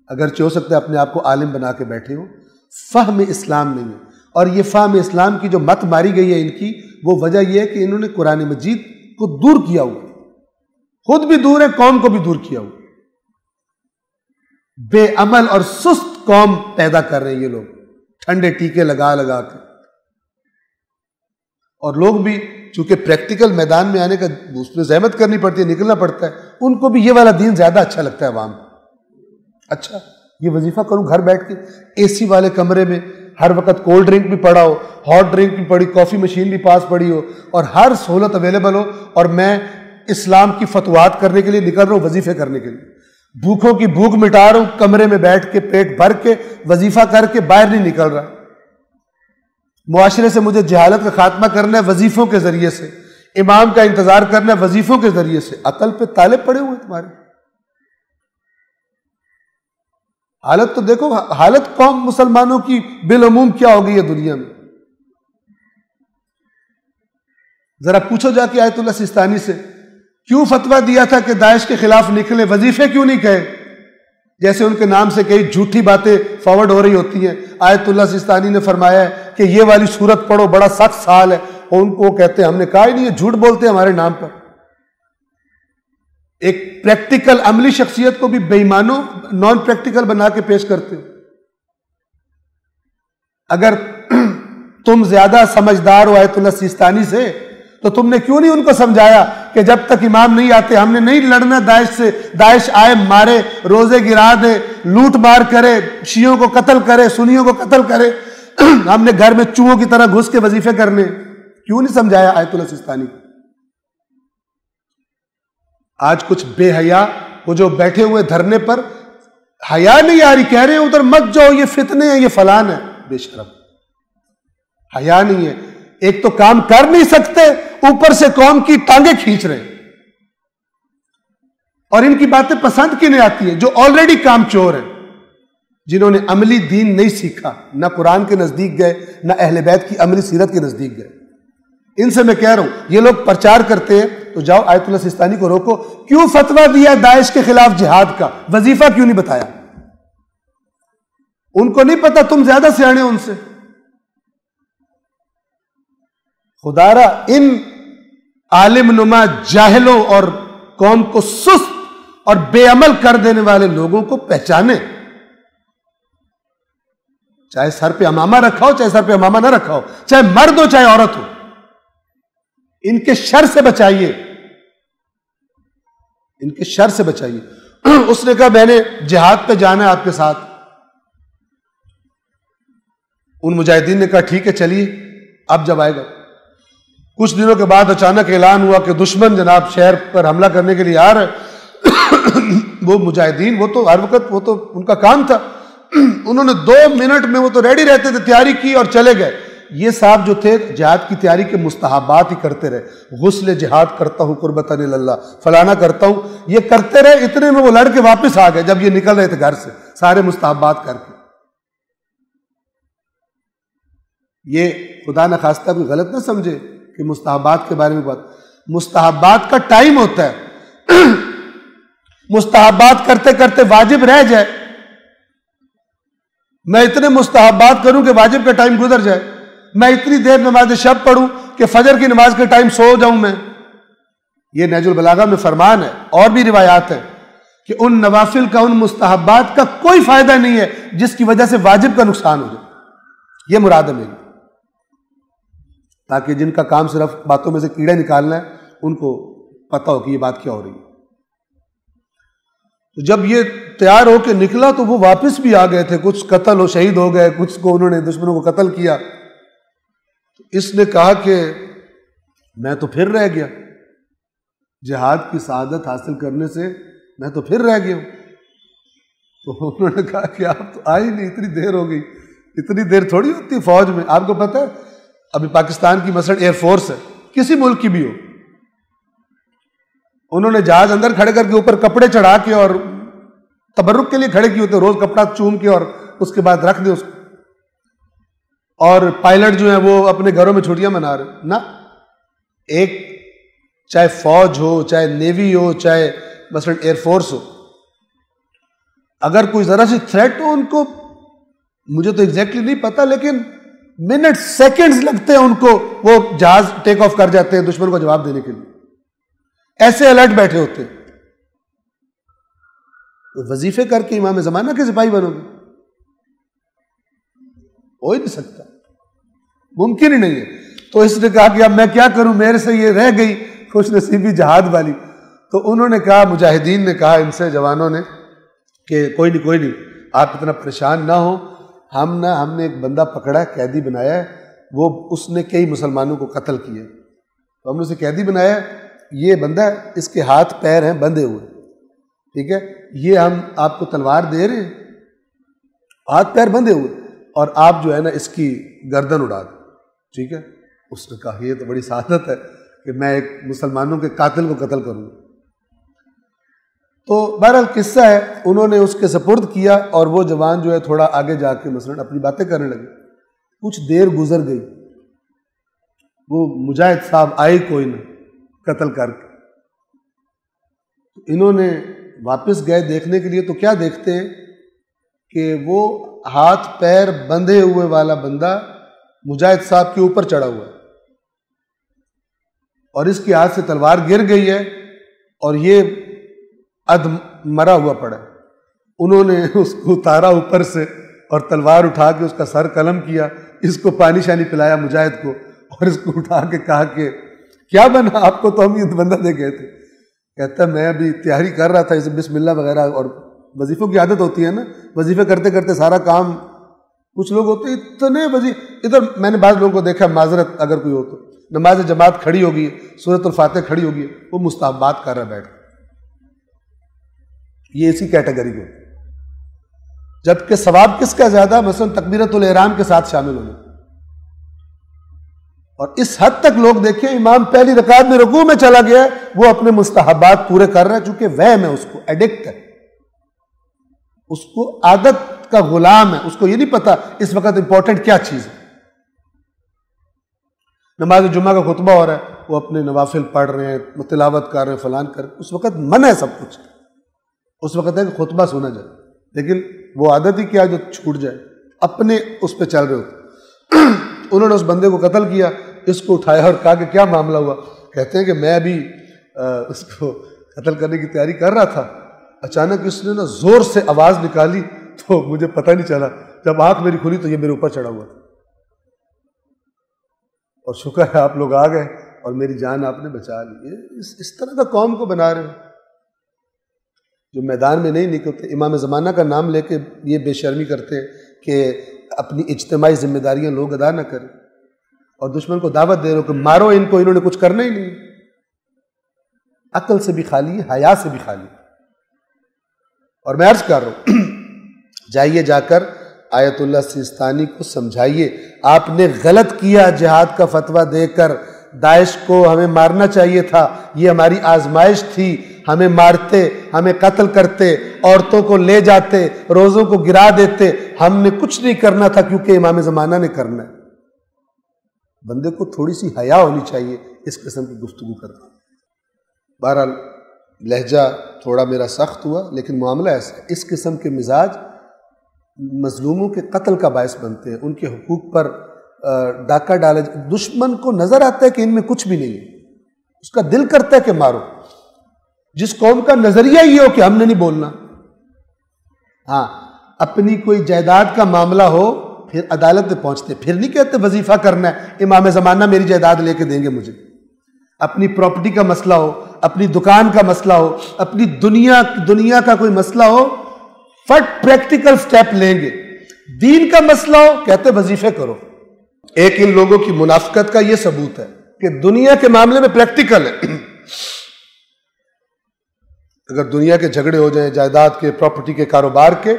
اگرچہ ہو سکتا ہے اپنے آپ کو عالم بنا کے بیٹھے ہو، فہم اسلام نہیں ہے۔ اور یہ فہم اسلام کی جو مت ماری گئی ہے ان کی، وہ وجہ یہ ہے کہ انہوں نے قرآن مجید کو دور کیا ہوا، خود بھی دور ہے، قوم کو بھی دور کیا ہوا، بے عمل اور سست قوم پیدا کر رہے ہیں یہ لوگ، ٹھنڈے ٹیکے لگا لگا کے۔ اور لوگ بھی چونکہ پریکٹیکل میدان میں آنے کا اس میں زحمت کرنی پڑتی ہے، نکلنا پڑتا ہے، ان کو بھی یہ والا دین زیادہ اچھا لگتا ہے عوام کو۔ اچھا یہ وظیفہ کروں گھر بیٹھ کے اے سی والے کمرے میں، ہر وقت کولڈ ڈرنک بھی پڑا ہو، ہاٹ ڈرنک بھی پڑی، کافی مشین بھی پاس پڑی ہو، اور ہر سہولت اویلیبل ہو، اور میں اسلام کی فتوحات کرنے کے لیے نکل رہا ہوں، وظیفے کرنے کے لیے، بھوکوں کی بھوک مٹا رہا ہوں، کمرے میں بیٹھ کے پیٹ بھر کے وظیفہ کر کے باہر نہیں نکل رہا۔ معاشرے سے مجھے جہالت کا خاتمہ کرنا ہے وظیفوں کے ذریعے سے، امام کا انتظار کرنا ہے وظیفوں کے ذریعے سے۔ عقل پہ تالے پڑے ہوئے تمہارے۔ حالت تو دیکھو، حالت قوم مسلمانوں کی بالعموم کیا ہو گئی ہے دنیا میں۔ ذرا پوچھو جا کے آیت اللہ سیستانی سے، کیوں فتویٰ دیا تھا کہ داعش کے خلاف نکلے، وظیفے کیوں نہیں کہے؟ جیسے ان کے نام سے کئی جھوٹی باتیں فارورڈ ہو رہی ہوتی ہیں۔ آیت اللہ سیستانی نے فرمایا ہے کہ یہ والی سورت پڑھو، بڑا سخت سال ہے، اور ان کو کہتے ہیں ہم نے کہا ہی نہیں ہے، جھوٹ بولتے ہیں ہمارے نام پر۔ ایک پریکٹیکل عملی شخصیت کو بھی بے ایمانوں نان پریکٹیکل بنا کے پیش کرتے ہو۔ اگر تم زیادہ سمجھدار ہو آیت اللہ سیستانی سے تو تم نے کیوں نہیں ان کو سمجھایا کہ جب تک امام نہیں آتے ہم نے نہیں لڑنا داعش سے، داعش آئے مارے، روزے گرا دے، لوٹ مار کرے، شیعوں کو قتل کرے، سنیوں کو قتل کرے، ہم نے گھر میں چوہوں کی طرح گھس کے وظیفے کرنے، کیوں نہیں سمجھایا آیت اللہ سیستانی؟ آج کچھ بے حیا وہ جو بیٹھے ہوئے دھرنے پر حیا نہیں آ رہی، کہہ رہے ہیں ادھر مت جاؤ، یہ فتنے ہیں، یہ فلان ہے، بے شرم، حیا نہیں ہے۔ ایک تو کام کر نہیں سکتے، اوپر سے قوم کی ٹانگیں کھینچ رہے ہیں، اور ان کی باتیں پسند کی نہیں آتی ہیں جو آلریڈی کام چور ہیں، جنہوں نے عملی دین نہیں سیکھا، نہ قرآن کے نزدیک گئے نہ اہل بیت کی عملی سیرت کے نزدیک گئے۔ ان سے میں کہہ رہا ہوں یہ لوگ پرچار کرتے ہیں تو جاؤ آیت اللہ سیستانی کو روکو، کیوں فتویٰ دیا داعش کے خلاف جہاد کا، وظیفہ کیوں نہیں بتایا؟ ان کو نہیں پتا، تم زیادہ سیانے ہو ان سے۔ خدا را ان عالم نما جاہلوں اور قوم کو سست اور بے عمل کر دینے والے لوگوں کو پہچانے، چاہے سر پہ امامہ رکھا ہو چاہے سر پہ امامہ نہ رکھا ہو، چاہے مرد ہو چاہے عورت ہو، ان کے شر سے بچائیے، ان کے شر سے بچائیے۔ اس نے کہا میں نے جہاد پہ جانا ہے آپ کے ساتھ۔ ان مجاہدین نے کہا ٹھیک ہے چلیے، اب جب آئے گا۔ کچھ دنوں کے بعد اچانک اعلان ہوا کہ دشمن جناب شہر پر حملہ کرنے کے لیے آ رہے۔ وہ مجاہدین وہ تو ہر وقت وہ تو ان کا کام تھا، انہوں نے 2 منٹ میں وہ تو ریڈی رہتے تھے، تیاری کی اور چلے گئے۔ یہ صاحب جو تھے جہاد کی تیاری کے مستحبات ہی کرتے رہے، غسل جہاد کرتا ہوں قربتاً اللہ، فلانا کرتا ہوں، یہ کرتے رہے۔ اتنے میں وہ لڑ کے واپس آ گئے جب یہ نکل رہے تھے گھر سے سارے مستحبات کر کے۔ یہ خدا نخواستہ کوئی غلط نہ سمجھے کہ مستحبات کے بارے میں بات، مستحبات کا ٹائم ہوتا ہے، مستحبات کرتے کرتے واجب رہ جائے، میں اتنے مستحبات کروں کہ واجب کا ٹائم گزر جائے، میں اتنی دیر نماز شب پڑھوں کہ فجر کی نماز کے ٹائم سو جاؤں میں۔ یہ نہج البلاغہ میں فرمان ہے، اور بھی روایات ہیں کہ ان نوافل کا، ان مستحبات کا کوئی فائدہ نہیں ہے جس کی وجہ سے واجب کا نقصان ہو جائے۔ یہ مراد ہے میری، تاکہ جن کا کام صرف باتوں میں سے کیڑے نکالنا ہے ان کو پتہ ہو کہ یہ بات کیا ہو رہی ہے۔ تو جب یہ تیار ہو کے نکلا تو وہ واپس بھی آ گئے تھے، کچھ قتل و شہید ہو گئے، کچھ کو انہوں نے دشمنوں کو قتل کیا۔ اس نے کہا کہ میں تو پھر رہ گیا، جہاد کی سعادت حاصل کرنے سے میں تو پھر رہ گیا ہوں۔ تو انہوں نے کہا کہ آپ تو آئی نہیں، اتنی دیر ہو گئی، اتنی دیر تھوڑی ہوتی فوج میں۔ آپ کو پتہ ہے ابھی پاکستان کی مثلا ایئر فورس ہے، کسی ملک کی بھی ہو، انہوں نے جہاز اندر کھڑے کر کے اوپر کپڑے چڑھا کے اور تبرک کے لیے کھڑے کیے ہوتے، روز کپڑا چوم کے اور اس کے بعد رکھ دیں اس کو، اور پائلٹ جو ہیں وہ اپنے گھروں میں چھٹیاں منا رہے نہ۔ ایک چاہے فوج ہو، چاہے نیوی ہو، چاہے مثلا ایئر فورس ہو، اگر کوئی ذرا سی تھریٹ ہو ان کو، مجھے تو ایگزیکٹلی نہیں پتا لیکن منٹ سیکنڈز لگتے ہیں ان کو، وہ جہاز ٹیک آف کر جاتے ہیں دشمن کو جواب دینے کے لیے، ایسے الرٹ بیٹھے ہوتے ہیں۔ وظیفے کر کے امام زمانہ کے سپاہی بنو گے؟ ہو ہی نہیں سکتا، ممکن ہی نہیں ہے۔ تو اس نے کہا کہ اب میں کیا کروں، میرے سے یہ رہ گئی خوش نصیبی جہاد والی۔ تو انہوں نے کہا، مجاہدین نے کہا ان سے، جوانوں نے، کہ کوئی نہیں آپ اتنا پریشان نہ ہو، ہم نے ایک بندہ پکڑا ہے، قیدی بنایا ہے، وہ اس نے کئی مسلمانوں کو قتل کیا، تو ہم نے اسے قیدی بنایا ہے، یہ بندہ ہے، اس کے ہاتھ پیر ہیں بندھے ہوئے، ٹھیک ہے، یہ ہم آپ کو تلوار دے رہے ہیں، ہاتھ پیر بندھے ہوئے، اور آپ جو ہے نا اس کی گردن اڑا دیں، ٹھیک ہے۔ اس نے کہا یہ تو بڑی سعادت ہے کہ میں ایک مسلمانوں کے قاتل کو قتل کروں۔ تو بہرحال قصہ ہے، انہوں نے اس کے سپرد کیا، اور وہ جوان جو ہے تھوڑا آگے جا کے مثلا اپنی باتیں کرنے لگے۔ کچھ دیر گزر گئی، وہ مجاہد صاحب آئے کوئی نہ قتل کر کے۔ انہوں نے واپس گئے دیکھنے کے لیے، تو کیا دیکھتے ہیں کہ وہ ہاتھ پیر بندھے ہوئے والا بندہ مجاہد صاحب کے اوپر چڑھا ہوا ہے، اور اس کے ہاتھ سے تلوار گر گئی ہے، اور یہ ادھ مرا ہوا پڑا ہے۔ انہوں نے اس کو اتارا اوپر سے اور تلوار اٹھا کے اس کا سر قلم کیا، اس کو پانی شانی پلایا مجاہد کو، اور اس کو اٹھا کے کہا کہ کیا بنا آپ کو، تو ہم یہ بندہ دے گئے تھے۔ کہتا ہے میں ابھی تیاری کر رہا تھا، اسے بسم اللہ وغیرہ، اور وظیفوں کی عادت ہوتی ہے نا، وظیفے کرتے کرتے سارا کام، کچھ لوگ ہوتے اتنے ادھر میں نے بعض لوگوں کو دیکھا، معذرت اگر کوئی ہو تو، نماز جماعت کھڑی ہوگی، سورۃ الفاتح کھڑی ہوگی، وہ مستحبات کر رہا بیٹھ، یہ اسی کیٹیگری کو، جبکہ ثواب کس کا زیادہ، مثلا تکبیرۃ الاحرام کے ساتھ شامل ہونے۔ اور اس حد تک لوگ دیکھیں، امام پہلی رکعت میں رکوع میں چلا گیا، وہ اپنے مستحبات پورے کر رہا ہے، چونکہ وہم ہے، اس کو ایڈکٹ ہے، اس کو عادت کا غلام ہے، اس کو یہ نہیں پتا اس وقت امپورٹنٹ کیا چیز ہے۔ نماز جمعہ کا خطبہ ہو رہا ہے، وہ اپنے نوافل پڑھ رہے ہیں، تلاوت کر رہے ہیں، فلان کر رہے ہیں، اس وقت منع ہے سب کچھ، اس وقت ہے کہ خطبہ سنا جائے، لیکن وہ عادت ہی کیا جو چھوٹ جائے، اپنے اس پہ چل رہے ہوتے۔ انہوں نے اس بندے کو قتل کیا، اس کو اٹھایا اور کہا کہ کیا معاملہ ہوا؟ کہتے ہیں کہ میں ابھی اس کو قتل کرنے کی تیاری کر رہا تھا، اچانک اس نے نا زور سے آواز نکالی، تو مجھے پتہ نہیں چلا، جب آنکھ میری کھلی تو یہ میرے اوپر چڑھا ہوا تھا، اور شکر ہے آپ لوگ آ گئے اور میری جان آپ نے بچا لی۔ اس طرح کا قوم کو بنا رہے ہو، جو میدان میں نہیں نکلتے، امام زمانہ کا نام لے کے یہ بے شرمی کرتے ہیں کہ اپنی اجتماعی ذمہ داریاں لوگ ادا نہ کریں، اور دشمن کو دعوت دے رہے ہو کہ مارو ان کو، انہوں نے کچھ کرنا ہی نہیں۔ عقل سے بھی خالی ہے، حیا سے بھی خالی ہے۔ اور میں عرض کر رہا ہوں جائیے جا کر آیت اللہ سیستانی کو سمجھائیے، آپ نے غلط کیا جہاد کا فتویٰ دے کر، داعش کو ہمیں مارنا چاہیے تھا، یہ ہماری آزمائش تھی، ہمیں مارتے، ہمیں قتل کرتے، عورتوں کو لے جاتے، روزوں کو گرا دیتے، ہم نے کچھ نہیں کرنا تھا کیونکہ امام زمانہ نے کرنا ہے۔ بندے کو تھوڑی سی حیا ہونی چاہیے اس قسم کی گفتگو کرنا۔ بہرحال لہجہ تھوڑا میرا سخت ہوا، لیکن معاملہ ایسا ہے، اس قسم کے مزاج مظلوموں کے قتل کا باعث بنتے ہیں، ان کے حقوق پر ڈاکہ ڈالے۔ دشمن کو نظر آتا ہے کہ ان میں کچھ بھی نہیں ہے، اس کا دل کرتا ہے کہ مارو۔ جس قوم کا نظریہ یہ ہو کہ ہم نے نہیں بولنا، ہاں اپنی کوئی جائیداد کا معاملہ ہو پھر عدالت میں پہنچتے، پھر نہیں کہتے وظیفہ کرنا ہے، امام زمانہ میری جائیداد لے کے دیں گے مجھے۔ اپنی پراپرٹی کا مسئلہ ہو، اپنی دکان کا مسئلہ ہو، اپنی دنیا کا کوئی مسئلہ ہو، فٹ پریکٹیکل سٹیپ لیں گے۔ دین کا مسئلہ ہو کہتے وظیفے کرو۔ ایک ان لوگوں کی منافقت کا یہ ثبوت ہے کہ دنیا کے معاملے میں پریکٹیکل ہے۔ اگر دنیا کے جھگڑے ہو جائیں، جائیداد کے، پراپرٹی کے، کاروبار کے،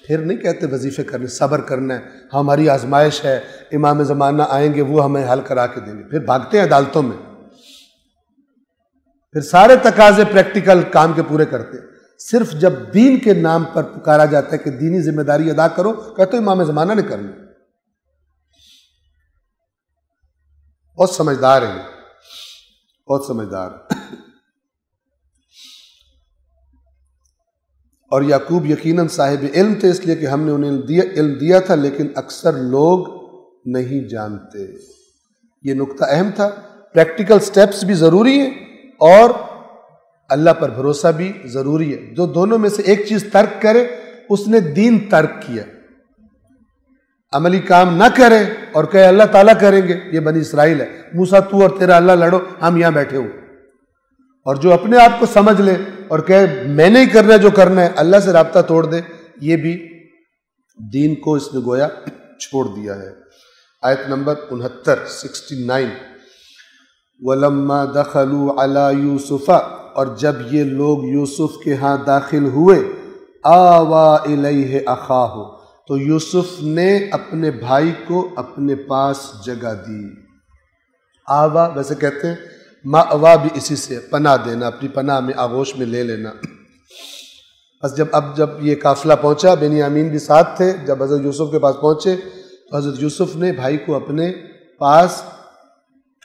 پھر نہیں کہتے وظیفے کرنے، صبر کرنا ہے، ہماری آزمائش ہے، امام زمانہ آئیں گے وہ ہمیں حل کرا کے دیں گے، پھر بھاگتے ہیں عدالتوں میں، پھر سارے تقاضے پریکٹیکل کام کے پورے کرتے ہیں۔ صرف جب دین کے نام پر پکارا جاتا ہے کہ دینی ذمہ داری ادا کرو، کہتے ہیں امام زمانہ نے کرنا۔ بہت سمجھدار ہیں، بہت سمجھدار۔ اور یعقوب یقیناً صاحب علم تھے، اس لیے کہ ہم نے انہیں علم دیا تھا، لیکن اکثر لوگ نہیں جانتے۔ یہ نقطہ اہم تھا۔ پریکٹیکل سٹیپس بھی ضروری ہیں اور اللہ پر بھروسہ بھی ضروری ہے۔ جو دونوں میں سے ایک چیز ترک کرے اس نے دین ترک کیا۔ عملی کام نہ کرے اور کہے اللہ تعالیٰ کریں گے، یہ بنی اسرائیل ہے، موسیٰ تو اور تیرا اللہ لڑو، ہم یہاں بیٹھے ہوں۔ اور جو اپنے آپ کو سمجھ لے اور کہے میں نے ہی کرنا ہے جو کرنا ہے، اللہ سے رابطہ توڑ دے، یہ بھی دین کو اس نے گویا چھوڑ دیا ہے۔ آیت نمبر 69 وَلَمَّا دَخَلُوا عَلَى يُوسُفَ، اور جب یہ لوگ یوسف کے ہاں داخل ہوئے، آوَا إِلَيْهِ أَخَاهُ، تو یوسف نے اپنے بھائی کو اپنے پاس جگہ دی۔ آوا ویسے کہتے ہیں، ماوا بھی اسی سے پناہ دینا، اپنی پناہ میں، آغوش میں لے لینا۔ بس جب یہ قافلہ پہنچا، بنیامین بھی ساتھ تھے، جب حضرت یوسف کے پاس پہنچے تو حضرت یوسف نے بھائی کو اپنے پاس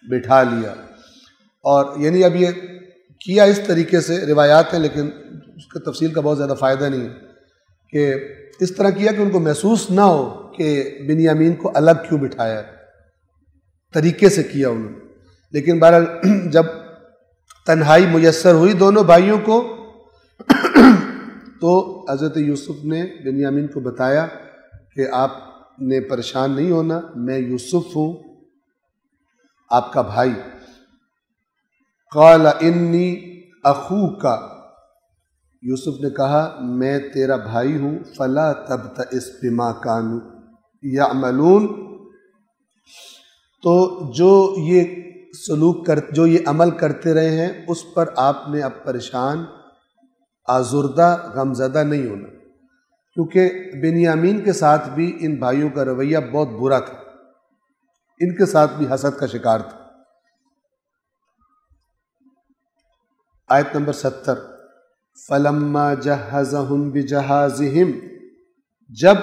بٹھا لیا۔ اور یعنی اب یہ کیا اس طریقے سے، روایات ہیں لیکن اس کا تفصیل کا بہت زیادہ فائدہ نہیں ہے، کہ اس طرح کیا کہ ان کو محسوس نہ ہو کہ بنیامین کو الگ کیوں بٹھایا ہے، طریقے سے کیا انہوں نے۔ لیکن بہرحال جب تنہائی میسر ہوئی دونوں بھائیوں کو تو حضرت یوسف نے بنیامین کو بتایا کہ آپ نے پریشان نہیں ہونا، میں یوسف ہوں، آپ کا بھائی۔ قال انی اخوک، یوسف نے کہا میں تیرا بھائی ہوں، فلا تبتئس بما کانوا یعملون، تو جو یہ سلوک جو یہ عمل کرتے رہے ہیں اس پر آپ نے اب پریشان، آزردہ، غمزدہ نہیں ہونا، کیونکہ بنیامین کے ساتھ بھی ان بھائیوں کا رویہ بہت برا تھا، ان کے ساتھ بھی حسد کا شکار تھا۔ آیت نمبر 70 فَلَمَّا جَهَّزَهُمْ بِجَهَازِهِمْ، جب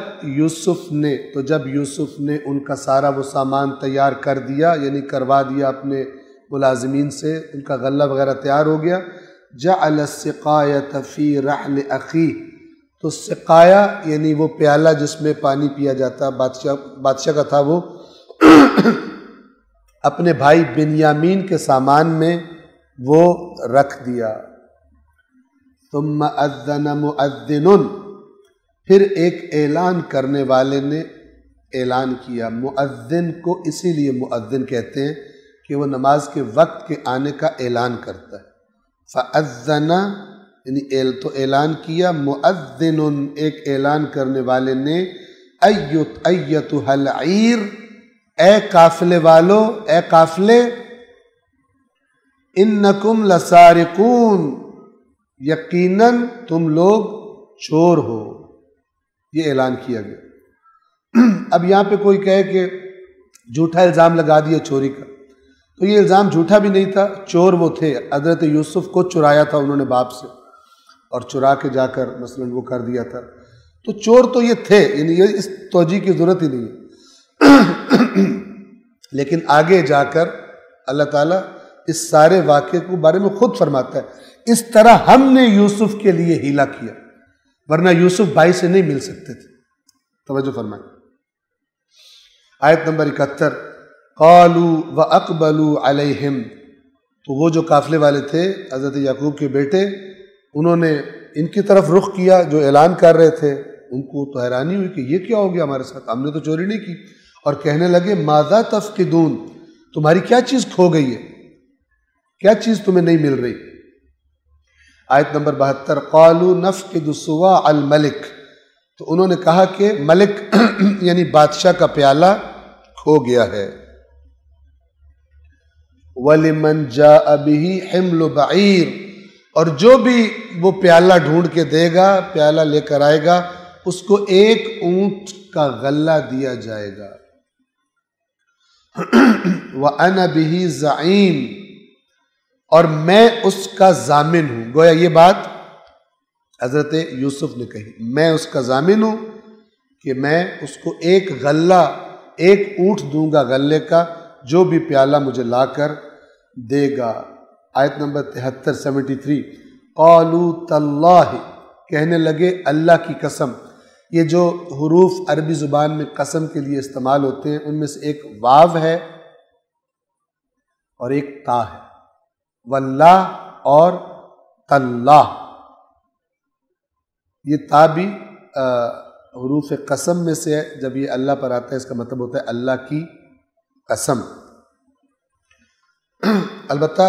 یوسف نے ان کا سارا وہ سامان تیار کر دیا، یعنی کروا دیا اپنے ملازمین سے، ان کا غلہ وغیرہ تیار ہو گیا، جَعَلَ السِّقَایَةَ فِي رَحْلِ أَخِيهِ، تو سقایا یعنی وہ پیالہ جس میں پانی پیا جاتا، بادشاہ کا تھا، وہ اپنے بھائی بنیامین کے سامان میں وہ رکھ دیا۔ ثم اذن مؤذن، پھر ایک اعلان کرنے والے نے اعلان کیا۔ مؤذن کو اسی لیے مؤذن کہتے ہیں کہ وہ نماز کے وقت کے آنے کا اعلان کرتا ہے۔ فاذن یعنی تو اعلان کیا مؤذن، ایک اعلان کرنے والے نے، ایتھا العیر، اے قافلے والو، اے قافلے، انکم لسارقون، یقیناً تم لوگ چور ہو، یہ اعلان کیا گیا۔ اب یہاں پہ کوئی کہے کہ جھوٹا الزام لگا دیا چوری کا، تو یہ الزام جھوٹا بھی نہیں تھا، چور وہ تھے، حضرت یوسف کو چرایا تھا انہوں نے باپ سے، اور چرا کے جا کر مثلا وہ کر دیا تھا، تو چور تو یہ تھے، یعنی یہ اس توجیہ کی ضرورت ہی نہیں ہے۔ لیکن آگے جا کر اللہ تعالیٰ اس سارے واقعے کے بارے میں خود فرماتا ہے، اس طرح ہم نے یوسف کے لیے ہیلا کیا، ورنہ یوسف بھائی سے نہیں مل سکتے تھے۔ توجہ فرمائیں، آیت نمبر 71، قالوا واقبلوا علیہم، تو وہ جو قافلے والے تھے حضرت یعقوب کے بیٹے، انہوں نے ان کی طرف رخ کیا جو اعلان کر رہے تھے، ان کو تو حیرانی ہوئی کہ یہ کیا ہو گیا ہمارے ساتھ، ہم نے تو چوری نہیں کی، اور کہنے لگے ماذا تفقدون، تمہاری کیا چیز کھو گئی ہے، کیا چیز تمہیں نہیں مل رہی۔ آیت نمبر 72، قالوا نفقد صواع الملک، تو انہوں نے کہا کہ ملک یعنی بادشاہ کا پیالہ کھو گیا ہے۔ وَلِمَنْ جَاءَ بِهِ حِمْلُ بَعِيرٍ، اور جو بھی وہ پیالہ ڈھونڈ کے دے گا، پیالہ لے کر آئے گا، اس کو ایک اونٹ کا غلہ دیا جائے گا۔ وَأَنَا بِهِ زَعِيمٌ، اور میں اس کا ضامن ہوں، گویا یہ بات حضرت یوسف نے کہی، میں اس کا ضامن ہوں کہ میں اس کو ایک غلہ، ایک اونٹ دوں گا غلے کا، جو بھی پیالہ مجھے لا کر دے گا۔ آیت نمبر 73 73، قالوا تاللہ، کہنے لگے اللہ کی قسم۔ یہ جو حروف عربی زبان میں قسم کے لیے استعمال ہوتے ہیں، ان میں سے ایک واو ہے اور ایک تا ہے، واللہ اور تاللہ، یہ تا بھی حروف قسم میں سے ہے، جب یہ اللہ پر آتا ہے اس کا مطلب ہوتا ہے اللہ کی قسم۔ البتہ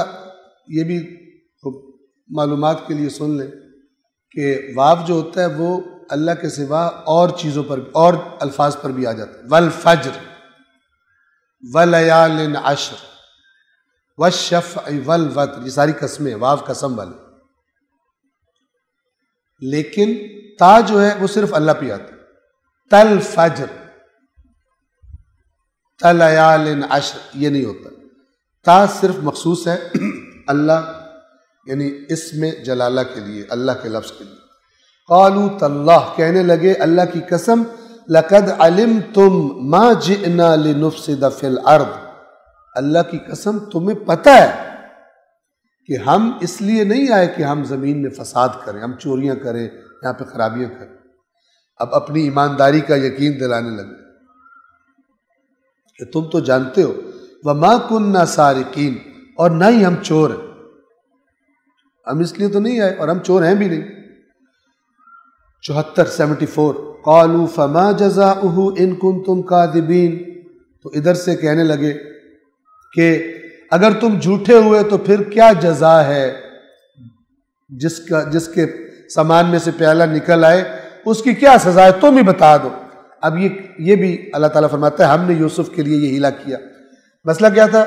یہ بھی معلومات کے لیے سن لیں کہ واو جو ہوتا ہے وہ اللہ کے سوا اور چیزوں پر، اور الفاظ پر بھی آ جاتا ہے، والفجر ولیال عشر والشفع والوتر، یہ ساری قسمیں واو قسم والی، لیکن تا جو ہے وہ صرف اللہ پہ آتا ہے، تل فجر تلیال عشر یہ نہیں ہوتا، تا صرف مخصوص ہے اللہ، یعنی اسم جلالہ کے لیے، اللہ کے لفظ کے لیے۔ قالوا تاللہ، کہنے لگے اللہ کی قسم، لقد علمتم ما جئنا لنفسد فی الارض، اللہ کی قسم تمہیں پتہ ہے کہ ہم اس لیے نہیں آئے کہ ہم زمین میں فساد کریں، ہم چوریاں کریں، یہاں پہ خرابیاں کریں۔ اب اپنی ایمانداری کا یقین دلانے لگے کہ تم تو جانتے ہو، وما کننا سارقین، اور نہ ہی ہم چور ہیں، ہم اس لیے تو نہیں آئے اور ہم چور ہیں بھی نہیں۔ 74 74، قالوا فما جزاؤہ ان کنتم کاذبین، تو ادھر سے کہنے لگے کہ اگر تم جھوٹے ہوئے تو پھر کیا جزا ہے، جس کے سامان میں سے پیالہ نکل آئے اس کی کیا سزا ہے، تم ہی بتا دو۔ اب یہ بھی اللہ تعالیٰ فرماتا ہے ہم نے یوسف کے لیے یہ ہیلا کیا۔ مسئلہ کیا تھا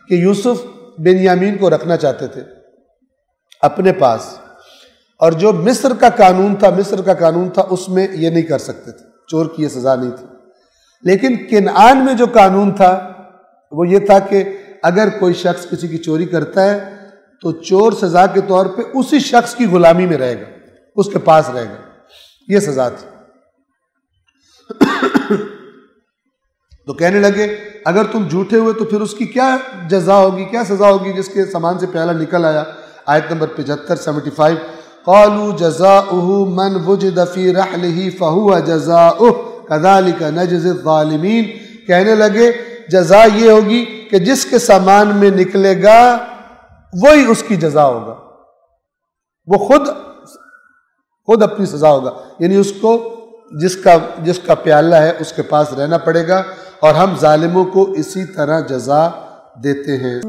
کہ یوسف بنیامین کو رکھنا چاہتے تھے اپنے پاس، اور جو مصر کا قانون تھا اس میں یہ نہیں کر سکتے تھے، چور کی یہ سزا نہیں تھی، لیکن کنعان میں جو قانون تھا وہ یہ تھا کہ اگر کوئی شخص کسی کی چوری کرتا ہے تو چور سزا کے طور پہ اسی شخص کی غلامی میں رہے گا، اس کے پاس رہے گا، یہ سزا تھی۔ تو کہنے لگے اگر تم جھوٹے ہوئے تو پھر اس کی کیا جزا ہوگی، کیا سزا ہوگی جس کے سامان سے پیالہ نکل آیا۔ آیت نمبر 75 75، قالوا جزاؤہ من وجد فی رحلہ فہو جزاؤہ کذالک نجزی الظالمین، کہنے لگے جزا یہ ہوگی کہ جس کے سامان میں نکلے گا وہی اس کی جزا ہوگا، وہ خود اپنی سزا ہوگا، یعنی اس کو جس کا پیالہ ہے اس کے پاس رہنا پڑے گا، اور ہم ظالموں کو اسی طرح جزا دیتے ہیں۔